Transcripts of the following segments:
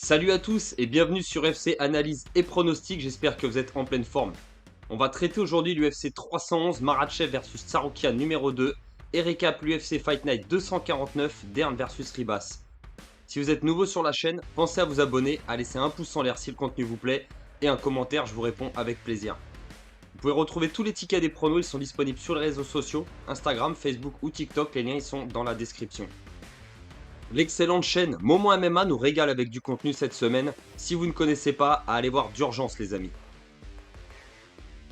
Salut à tous et bienvenue sur FC Analyse et Pronostic, j'espère que vous êtes en pleine forme. On va traiter aujourd'hui l'UFC 311 Makhachev versus Tsarukyan numéro 2 et récap l'UFC Fight Night 249 Dern versus Ribas. Si vous êtes nouveau sur la chaîne, pensez à vous abonner, à laisser un pouce en l'air si le contenu vous plaît et un commentaire, je vous réponds avec plaisir. Vous pouvez retrouver tous les tickets des pronos, ils sont disponibles sur les réseaux sociaux, Instagram, Facebook ou TikTok, les liens ils sont dans la description. L'excellente chaîne Momo MMA nous régale avec du contenu cette semaine. Si vous ne connaissez pas, allez voir d'urgence les amis.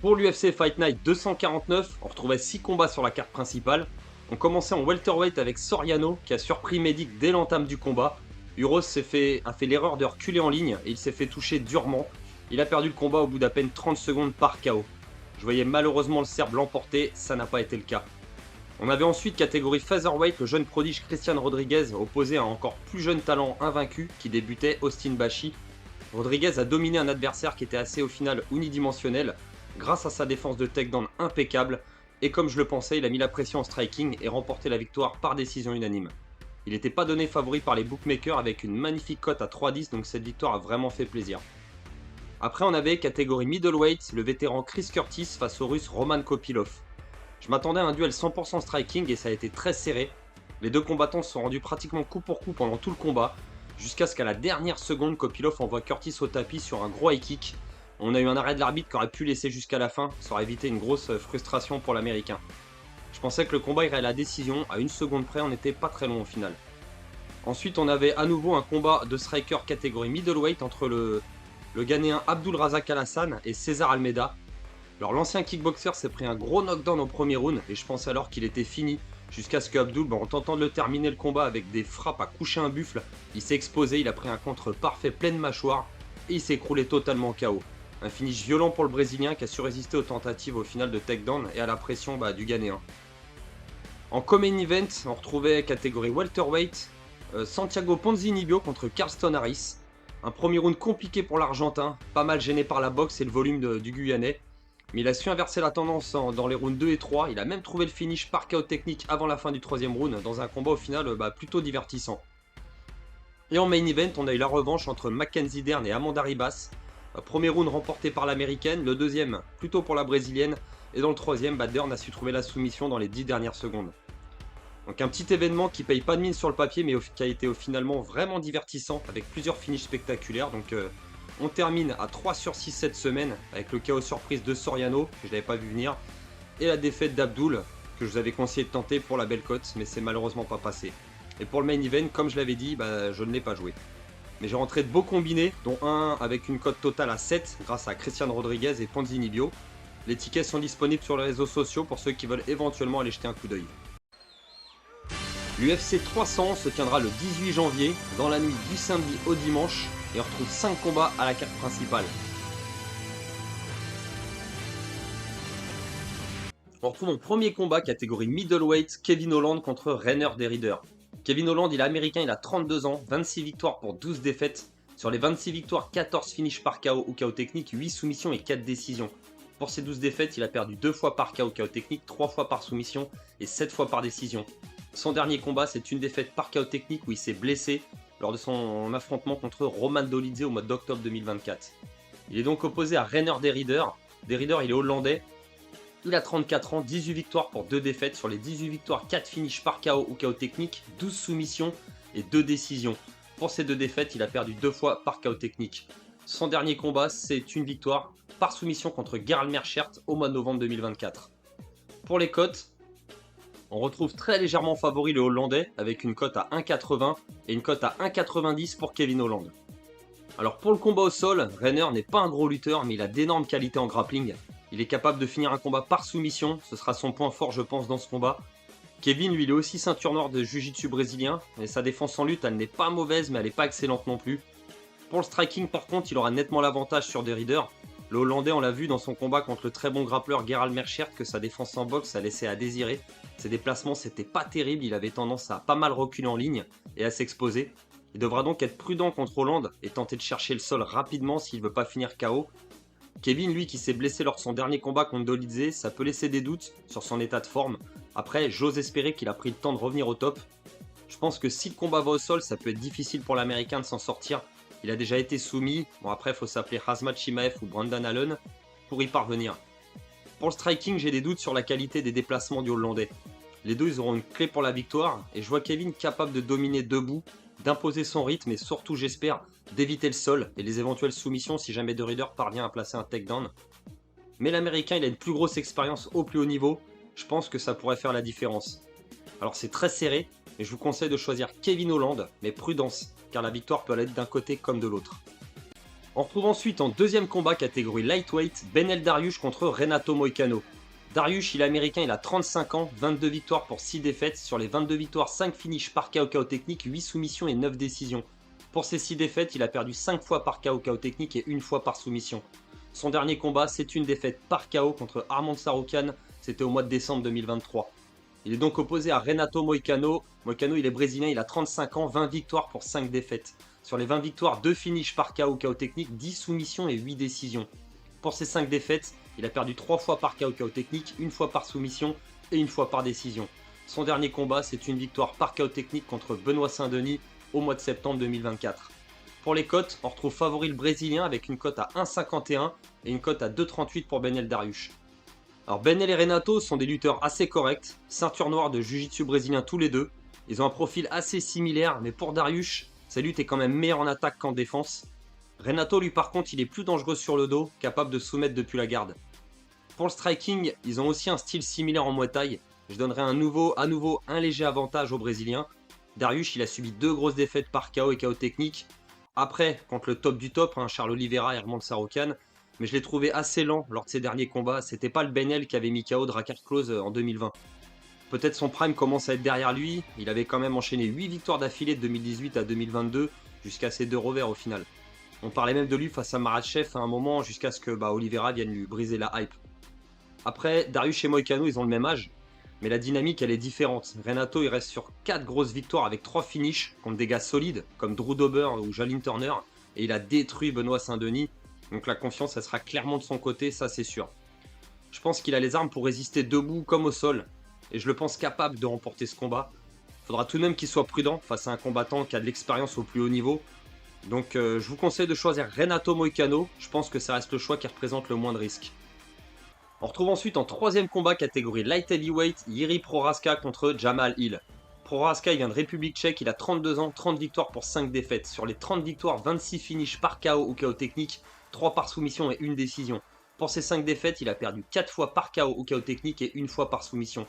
Pour l'UFC Fight Night 249, on retrouvait 6 combats sur la carte principale. On commençait en welterweight avec Soriano qui a surpris Medic dès l'entame du combat. Uros a fait l'erreur de reculer en ligne et il s'est fait toucher durement. Il a perdu le combat au bout d'à peine 30 secondes par KO. Je voyais malheureusement le Serbe l'emporter, ça n'a pas été le cas. On avait ensuite catégorie featherweight le jeune prodige Christian Rodriguez opposé à un encore plus jeune talent invaincu qui débutait Austin Bashi. Rodriguez a dominé un adversaire qui était assez au final unidimensionnel grâce à sa défense de takedown impeccable et comme je le pensais il a mis la pression en striking et remporté la victoire par décision unanime. Il n'était pas donné favori par les bookmakers avec une magnifique cote à 3,10 donc cette victoire a vraiment fait plaisir. Après on avait catégorie middleweight le vétéran Chris Curtis face au russe Roman Kopylov. Je m'attendais à un duel 100% striking et ça a été très serré. Les deux combattants se sont rendus pratiquement coup pour coup pendant tout le combat, jusqu'à ce qu'à la dernière seconde, Kopylov envoie Curtis au tapis sur un gros high kick. On a eu un arrêt de l'arbitre qui aurait pu laisser jusqu'à la fin, ça aurait évité une grosse frustration pour l'américain. Je pensais que le combat irait à la décision, à une seconde près on n'était pas très long au final. Ensuite on avait à nouveau un combat de striker catégorie middleweight entre le Ghanéen Abdul Razak Al Hassan et César Almeida. Alors l'ancien kickboxer s'est pris un gros knockdown au premier round et je pensais alors qu'il était fini jusqu'à ce que Abdul, en tentant de le terminer le combat avec des frappes à coucher un buffle, il s'est exposé, il a pris un contre parfait pleine mâchoire et il s'est écroulé totalement KO. Un finish violent pour le Brésilien qui a su résister aux tentatives au final de takedown et à la pression du Ghanéen. En co-main event, on retrouvait catégorie welterweight Santiago Ponzinibbio contre Carlston Harris. Un premier round compliqué pour l'Argentin, pas mal gêné par la boxe et le volume du Guyanais. Mais il a su inverser la tendance dans les rounds 2 et 3. Il a même trouvé le finish par KO technique avant la fin du troisième round dans un combat au final plutôt divertissant. Et en main event, on a eu la revanche entre Mackenzie Dern et Amanda Ribas. Premier round remporté par l'américaine, le deuxième plutôt pour la brésilienne. Et dans le troisième, Dern a su trouver la soumission dans les 10 dernières secondes. Donc un petit événement qui paye pas de mine sur le papier mais qui a été finalement vraiment divertissant avec plusieurs finishes spectaculaires. Donc on termine à 3 sur 6 cette semaine avec le KO surprise de Soriano, que je n'avais pas vu venir, et la défaite d'Abdul, que je vous avais conseillé de tenter pour la belle cote, mais c'est malheureusement pas passé. Et pour le main event, comme je l'avais dit, je ne l'ai pas joué. Mais j'ai rentré de beaux combinés, dont un avec une cote totale à 7 grâce à Christian Rodriguez et Ponzinibbio. Les tickets sont disponibles sur les réseaux sociaux pour ceux qui veulent éventuellement aller jeter un coup d'œil. L'UFC 300 se tiendra le 18 janvier, dans la nuit du samedi au dimanche, et on retrouve 5 combats à la carte principale. On retrouve en premier combat catégorie middleweight Kevin Holland contre Reiner Derrider. Kevin Holland il est américain, il a 32 ans, 26 victoires pour 12 défaites. Sur les 26 victoires, 14 finishes par KO ou KO technique, 8 soumissions et 4 décisions. Pour ses 12 défaites, il a perdu 2 fois par KO technique, 3 fois par soumission et 7 fois par décision. Son dernier combat, c'est une défaite par KO technique où il s'est blessé lors de son affrontement contre Roman Dolidze au mois d'octobre 2024. Il est donc opposé à Reiner Derrider. Derrider, il est hollandais. Il a 34 ans, 18 victoires pour 2 défaites. Sur les 18 victoires, 4 finishes par KO ou KO technique, 12 soumissions et 2 décisions. Pour ces 2 défaites, il a perdu 2 fois par KO technique. Son dernier combat, c'est une victoire par soumission contre Gerald Meerschaert au mois de novembre 2024. Pour les cotes, on retrouve très légèrement favori le Hollandais avec une cote à 1,80 et une cote à 1,90 pour Kevin Holland. Alors pour le combat au sol, Reiner n'est pas un gros lutteur mais il a d'énormes qualités en grappling. Il est capable de finir un combat par soumission, ce sera son point fort je pense dans ce combat. Kevin lui il est aussi ceinture noire de jiu-jitsu brésilien et sa défense en lutte elle n'est pas mauvaise mais elle n'est pas excellente non plus. Pour le striking par contre il aura nettement l'avantage sur Derrider. Le Hollandais, on l'a vu dans son combat contre le très bon grappleur Gerald Meerschaert que sa défense en boxe a laissé à désirer. Ses déplacements, c'était pas terrible, il avait tendance à pas mal reculer en ligne et à s'exposer. Il devra donc être prudent contre Holland et tenter de chercher le sol rapidement s'il veut pas finir KO. Kevin, lui, qui s'est blessé lors de son dernier combat contre Dolidze, ça peut laisser des doutes sur son état de forme. Après, j'ose espérer qu'il a pris le temps de revenir au top. Je pense que si le combat va au sol, ça peut être difficile pour l'Américain de s'en sortir. Il a déjà été soumis, bon après il faut s'appeler Khamzat Chimaev ou Brendan Allen pour y parvenir. Pour le striking, j'ai des doutes sur la qualité des déplacements du Hollandais. Les deux, ils auront une clé pour la victoire, et je vois Kevin capable de dominer debout, d'imposer son rythme, et surtout, j'espère, d'éviter le sol et les éventuelles soumissions si jamais De Ridder parvient à placer un takedown. Mais l'Américain, il a une plus grosse expérience au plus haut niveau, je pense que ça pourrait faire la différence. Alors c'est très serré, mais je vous conseille de choisir Kevin Holland, mais prudence, car la victoire peut aller d'un côté comme de l'autre. On retrouve ensuite en deuxième combat catégorie lightweight, Beneil Dariush contre Renato Moicano. Dariush, il est américain, il a 35 ans, 22 victoires pour 6 défaites. Sur les 22 victoires, 5 finishes par KO technique, 8 soumissions et 9 décisions. Pour ses 6 défaites, il a perdu 5 fois par KO technique et 1 fois par soumission. Son dernier combat, c'est une défaite par KO contre Arman Tsarukyan, c'était au mois de décembre 2023. Il est donc opposé à Renato Moicano. Moicano, il est brésilien, il a 35 ans, 20 victoires pour 5 défaites. Sur les 20 victoires, 2 finishes par KO technique, 10 soumissions et 8 décisions. Pour ses 5 défaites, il a perdu 3 fois par KO technique, 1 fois par soumission et 1 fois par décision. Son dernier combat, c'est une victoire par KO technique contre Benoît Saint-Denis au mois de septembre 2024. Pour les cotes, on retrouve favori le brésilien avec une cote à 1,51 et une cote à 2,38 pour Beneil Dariush. Alors Beneil et Renato sont des lutteurs assez corrects, ceinture noire de jiu-jitsu brésilien tous les deux. Ils ont un profil assez similaire, mais pour Dariush, sa lutte est quand même meilleure en attaque qu'en défense. Renato, lui par contre, il est plus dangereux sur le dos, capable de soumettre depuis la garde. Pour le striking, ils ont aussi un style similaire en Muay Thai. Je donnerai à nouveau un léger avantage aux Brésiliens. Dariush, il a subi 2 grosses défaites par KO et KO technique. Après, contre le top du top, Charles Oliveira et Arman Tsarukyan, mais je l'ai trouvé assez lent lors de ses derniers combats. C'était pas le Beneil qui avait mis KO Drakkar Klose en 2020. Peut-être son prime commence à être derrière lui. Il avait quand même enchaîné 8 victoires d'affilée de 2018 à 2022, jusqu'à ses 2 revers au final. On parlait même de lui face à Makhachev à un moment, jusqu'à ce que Oliveira vienne lui briser la hype. Après, Dariush et Moicano, ils ont le même âge, mais la dynamique, elle est différente. Renato, il reste sur 4 grosses victoires avec 3 finishes contre des gars solides, comme Drew Dober ou Jalin Turner, et il a détruit Benoît Saint-Denis, donc la confiance, elle sera clairement de son côté, ça c'est sûr. Je pense qu'il a les armes pour résister debout comme au sol, et je le pense capable de remporter ce combat. Il faudra tout de même qu'il soit prudent face à un combattant qui a de l'expérience au plus haut niveau. Donc je vous conseille de choisir Renato Moicano, je pense que ça reste le choix qui représente le moins de risques. On retrouve ensuite en troisième combat catégorie light heavyweight, Jiří Procházka contre Jamal Hill. Procházka, il vient de République tchèque, il a 32 ans, 30 victoires pour 5 défaites. Sur les 30 victoires, 26 finishes par KO ou KO technique, 3 par soumission et 1 décision. Pour ses 5 défaites, il a perdu 4 fois par KO ou KO technique et 1 fois par soumission.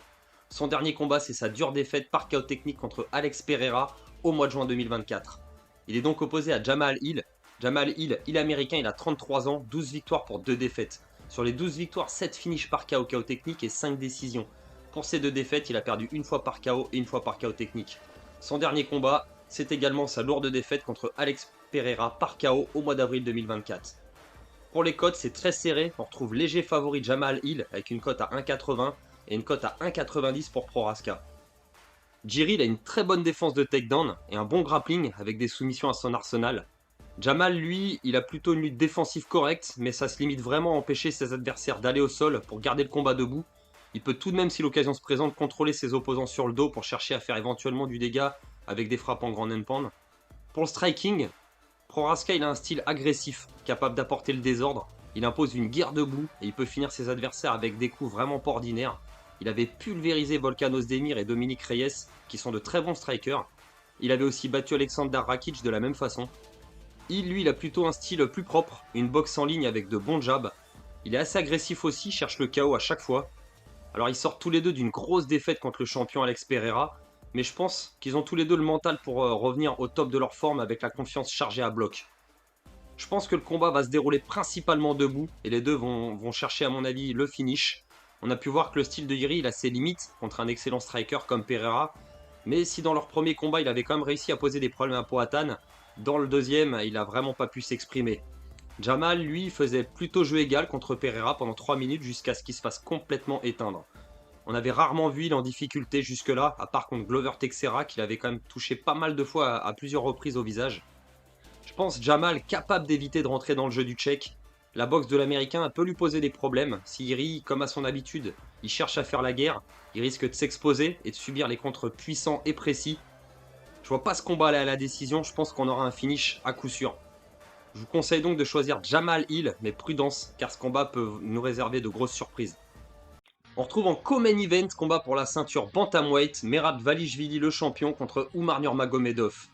Son dernier combat, c'est sa dure défaite par KO technique contre Alex Pereira au mois de juin 2024. Il est donc opposé à Jamal Hill. Jamal Hill, il est américain, il a 33 ans, 12 victoires pour 2 défaites. Sur les 12 victoires, 7 finishes par KO technique et 5 décisions. Pour ces 2 défaites, il a perdu 1 fois par KO et 1 fois par KO technique. Son dernier combat, c'est également sa lourde défaite contre Alex Pereira par KO au mois d'avril 2024. Pour les cotes, c'est très serré, on retrouve léger favori Jamal Hill avec une cote à 1,80 et une cote à 1,90 pour Procházka. Jiří a une très bonne défense de takedown et un bon grappling avec des soumissions à son arsenal. Jamal, lui, il a plutôt une lutte défensive correcte, mais ça se limite vraiment à empêcher ses adversaires d'aller au sol pour garder le combat debout. Il peut tout de même, si l'occasion se présente, contrôler ses opposants sur le dos pour chercher à faire éventuellement du dégât avec des frappes en grand and pound. Pour le striking, Procházka, il a un style agressif, capable d'apporter le désordre. Il impose une guerre debout et il peut finir ses adversaires avec des coups vraiment pas ordinaires. Il avait pulvérisé Volkan Ozdemir et Dominic Reyes, qui sont de très bons strikers. Il avait aussi battu Alexander Rakic de la même façon. Lui, il a plutôt un style plus propre, une boxe en ligne avec de bons jabs. Il est assez agressif aussi, cherche le KO à chaque fois. Alors ils sortent tous les deux d'une grosse défaite contre le champion Alex Pereira, mais je pense qu'ils ont tous les deux le mental pour revenir au top de leur forme avec la confiance chargée à bloc. Je pense que le combat va se dérouler principalement debout, et les deux vont chercher à mon avis le finish. On a pu voir que le style de Jiří, il a ses limites contre un excellent striker comme Pereira, mais si dans leur premier combat il avait quand même réussi à poser des problèmes à Poatan, dans le deuxième, il n'a vraiment pas pu s'exprimer. Jamal, lui, faisait plutôt jeu égal contre Pereira pendant 3 minutes jusqu'à ce qu'il se fasse complètement éteindre. On avait rarement vu il en difficulté jusque-là, à part contre Glover Teixeira, qu'il avait quand même touché pas mal de fois à plusieurs reprises au visage. Je pense Jamal capable d'éviter de rentrer dans le jeu du Tchèque. La boxe de l'Américain peut lui poser des problèmes. Si Jiří, comme à son habitude, il cherche à faire la guerre, il risque de s'exposer et de subir les contres puissants et précis. Je vois pas ce combat aller à la décision, je pense qu'on aura un finish à coup sûr. Je vous conseille donc de choisir Jamal Hill, mais prudence, car ce combat peut nous réserver de grosses surprises. On retrouve en co-main event combat pour la ceinture Bantamweight, Merab Dvalishvili le champion contre Umar Nurmagomedov.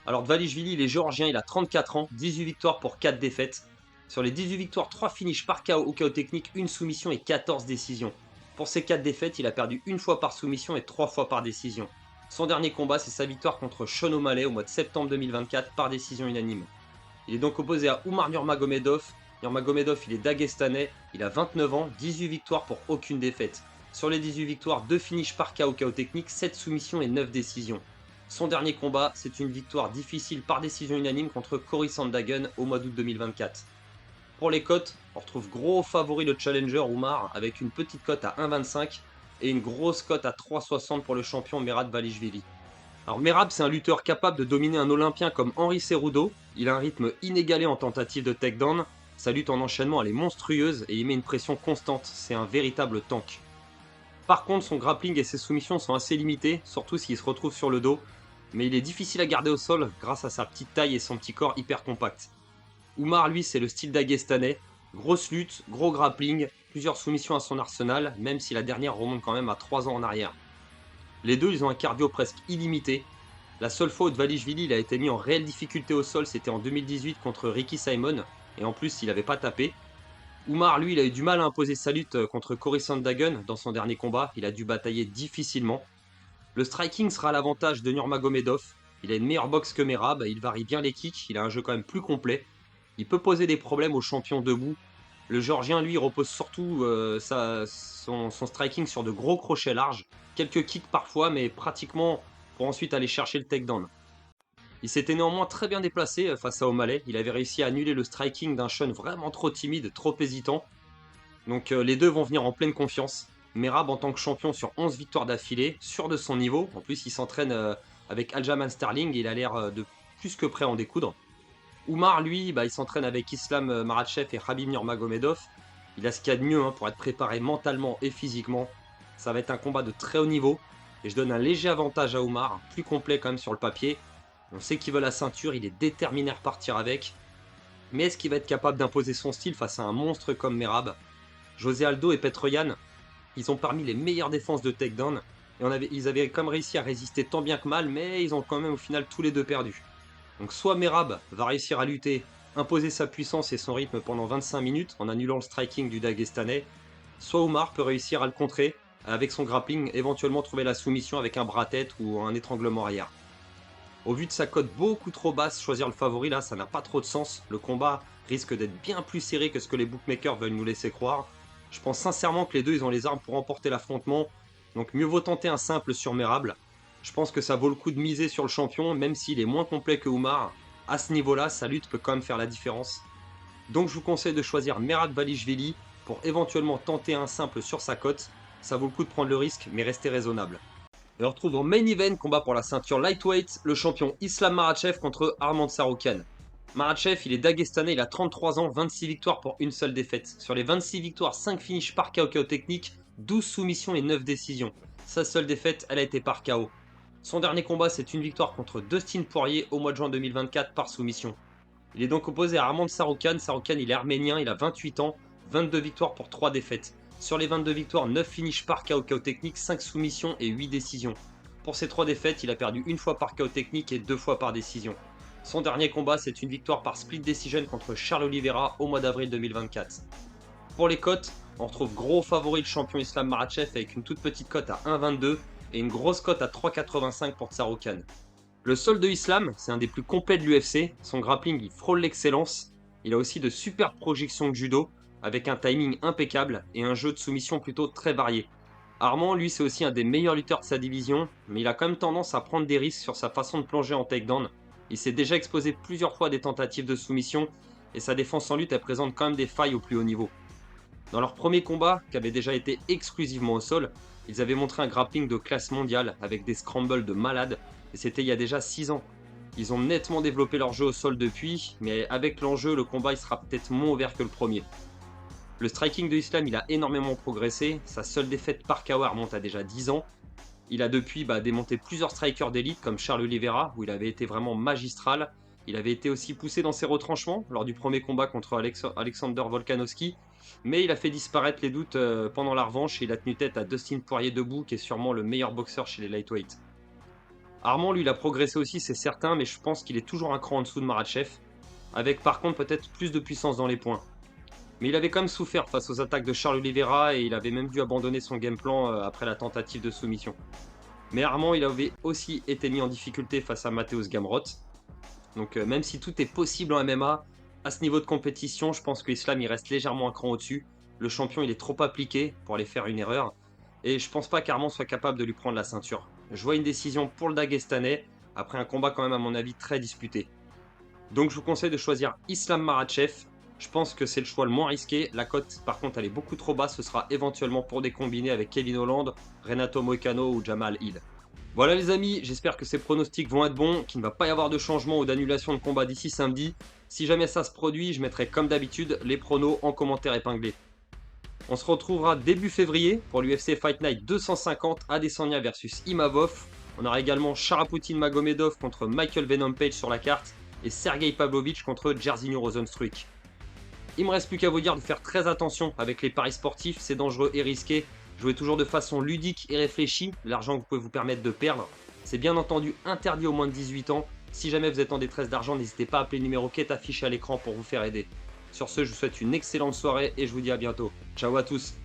Alors Dvalishvili, il est géorgien, il a 34 ans, 18 victoires pour 4 défaites. Sur les 18 victoires, 3 finishes par KO ou KO technique, 1 soumission et 14 décisions. Pour ses 4 défaites, il a perdu 1 fois par soumission et 3 fois par décision. Son dernier combat, c'est sa victoire contre Sean O'Malley au mois de septembre 2024 par décision unanime. Il est donc opposé à Umar Nurmagomedov. Nurmagomedov, il est dagestanais, il a 29 ans, 18 victoires pour aucune défaite. Sur les 18 victoires, 2 finishes par KO technique, 7 soumissions et 9 décisions. Son dernier combat, c'est une victoire difficile par décision unanime contre Cory Sandhagen au mois d'août 2024. Pour les cotes, on retrouve gros favori le challenger Umar avec une petite cote à 1,25 et une grosse cote à 3,60 pour le champion Merab Dvalishvili. Alors Merab, c'est un lutteur capable de dominer un Olympien comme Henry Cerudo. Il a un rythme inégalé en tentative de takedown. Sa lutte en enchaînement, elle est monstrueuse et il met une pression constante. C'est un véritable tank. Par contre, son grappling et ses soumissions sont assez limités, surtout s'il se retrouve sur le dos. Mais il est difficile à garder au sol grâce à sa petite taille et son petit corps hyper compact. Umar, lui, c'est le style dagestanais. Grosse lutte, gros grappling, plusieurs soumissions à son arsenal, même si la dernière remonte quand même à 3 ans en arrière. Les deux, ils ont un cardio presque illimité. La seule fois où Dvalishvili il a été mis en réelle difficulté au sol, c'était en 2018 contre Ricky Simon, et en plus, il n'avait pas tapé. Umar, lui, il a eu du mal à imposer sa lutte contre Cory Sandhagen dans son dernier combat, il a dû batailler difficilement. Le striking sera à l'avantage de Nurmagomedov, il a une meilleure boxe que Merab, il varie bien les kicks, il a un jeu quand même plus complet. Il peut poser des problèmes aux champions debout. Le Géorgien, lui, repose surtout son striking sur de gros crochets larges. Quelques kicks parfois, mais pratiquement pour ensuite aller chercher le takedown. Il s'était néanmoins très bien déplacé face à O'Malley. Il avait réussi à annuler le striking d'un Sean vraiment trop timide, trop hésitant. Donc les deux vont venir en pleine confiance. Merab en tant que champion sur 11 victoires d'affilée, sûr de son niveau. En plus, il s'entraîne avec Aljamain Sterling et il a l'air de plus que prêt à en découdre. Umar, lui, il s'entraîne avec Islam Makhachev et Khabib Nurmagomedov. Il a ce qu'il y a de mieux pour être préparé mentalement et physiquement. Ça va être un combat de très haut niveau. Et je donne un léger avantage à Umar, plus complet quand même sur le papier. On sait qu'il veut la ceinture, il est déterminé à repartir avec. Mais est-ce qu'il va être capable d'imposer son style face à un monstre comme Merab? José Aldo et Petr Yan, ils ont parmi les meilleures défenses de takedown. Et ils avaient quand même réussi à résister tant bien que mal, mais ils ont quand même au final tous les deux perdu. Donc soit Merab va réussir à lutter, imposer sa puissance et son rythme pendant 25 minutes en annulant le striking du Dagestanais, soit Umar peut réussir à le contrer avec son grappling, éventuellement trouver la soumission avec un bras-tête ou un étranglement arrière. Au vu de sa cote beaucoup trop basse, choisir le favori là, ça n'a pas trop de sens. Le combat risque d'être bien plus serré que ce que les bookmakers veulent nous laisser croire. Je pense sincèrement que les deux ils ont les armes pour remporter l'affrontement, donc mieux vaut tenter un simple sur Merab. Je pense que ça vaut le coup de miser sur le champion, même s'il est moins complet que Umar. À ce niveau-là, sa lutte peut quand même faire la différence. Donc je vous conseille de choisir Merab Dvalishvili pour éventuellement tenter un simple sur sa cote. Ça vaut le coup de prendre le risque, mais restez raisonnable. Et on retrouve en main event, combat pour la ceinture lightweight, le champion Islam Makhachev contre Arman Tsarukyan. Makhachev, il est dagestanais, il a 33 ans, 26 victoires pour une seule défaite. Sur les 26 victoires, 5 finishes par KO technique, 12 soumissions et 9 décisions. Sa seule défaite, elle a été par KO. Son dernier combat, c'est une victoire contre Dustin Poirier au mois de juin 2024 par soumission. Il est donc opposé à Arman Tsarukyan. Tsarukyan, il est arménien, il a 28 ans, 22 victoires pour 3 défaites. Sur les 22 victoires, 9 finishes par KO technique, 5 soumissions et 8 décisions. Pour ces 3 défaites, il a perdu une fois par KO technique et 2 fois par décision. Son dernier combat, c'est une victoire par split decision contre Charles Oliveira au mois d'avril 2024. Pour les cotes, on retrouve gros favori le champion Islam Makhachev avec une toute petite cote à 1,22 et une grosse cote à 3,85 pour Tsarukyan. Le sol de Islam, c'est un des plus complets de l'UFC. Son grappling, il frôle l'excellence. Il a aussi de superbes projections de judo, avec un timing impeccable et un jeu de soumission plutôt très varié. Arman, lui, c'est aussi un des meilleurs lutteurs de sa division, mais il a quand même tendance à prendre des risques sur sa façon de plonger en takedown. Il s'est déjà exposé plusieurs fois à des tentatives de soumission, et sa défense en lutte, elle présente quand même des failles au plus haut niveau. Dans leur premier combat, qui avait déjà été exclusivement au sol, ils avaient montré un grappling de classe mondiale avec des scrambles de malade, et c'était il y a déjà 6 ans. Ils ont nettement développé leur jeu au sol depuis, mais avec l'enjeu, le combat il sera peut-être moins ouvert que le premier. Le striking de Islam, il a énormément progressé, sa seule défaite par KO remonte à déjà 10 ans. Il a depuis démonté plusieurs strikers d'élite comme Charles Oliveira, où il avait été vraiment magistral. Il avait été aussi poussé dans ses retranchements lors du premier combat contre Alexander Volkanovski, mais il a fait disparaître les doutes pendant la revanche et il a tenu tête à Dustin Poirier debout, qui est sûrement le meilleur boxeur chez les lightweights. Armand, lui, il a progressé aussi, c'est certain, mais je pense qu'il est toujours un cran en dessous de Makhachev, avec par contre peut-être plus de puissance dans les points. Mais il avait quand même souffert face aux attaques de Charles Oliveira et il avait même dû abandonner son game plan après la tentative de soumission. Mais Armand, il avait aussi été mis en difficulté face à Mateusz Gamrot. Donc même si tout est possible en MMA, à ce niveau de compétition, je pense que Islam il reste légèrement un cran au-dessus. Le champion il est trop appliqué pour aller faire une erreur. Et je pense pas qu'Armand soit capable de lui prendre la ceinture. Je vois une décision pour le Dagestanais, après un combat quand même à mon avis très disputé. Donc je vous conseille de choisir Islam Makhachev. Je pense que c'est le choix le moins risqué. La cote par contre elle est beaucoup trop basse. Ce sera éventuellement pour des combinés avec Kevin Holland, Renato Moicano ou Jamal Hill. Voilà les amis, j'espère que ces pronostics vont être bons, qu'il ne va pas y avoir de changement ou d'annulation de combat d'ici samedi. Si jamais ça se produit, je mettrai comme d'habitude les pronos en commentaire épinglé. On se retrouvera début février pour l'UFC Fight Night 250, Adesanya versus Imavov. On aura également Sharapoutin Magomedov contre Michael Venom Page sur la carte et Sergei Pavlovich contre Jairzinho Rozenstruik. Il me reste plus qu'à vous dire de faire très attention avec les paris sportifs, c'est dangereux et risqué. Jouez toujours de façon ludique et réfléchie, l'argent que vous pouvez vous permettre de perdre. C'est bien entendu interdit aux moins de 18 ans. Si jamais vous êtes en détresse d'argent, n'hésitez pas à appeler le numéro qui est affiché à l'écran pour vous faire aider. Sur ce, je vous souhaite une excellente soirée et je vous dis à bientôt. Ciao à tous.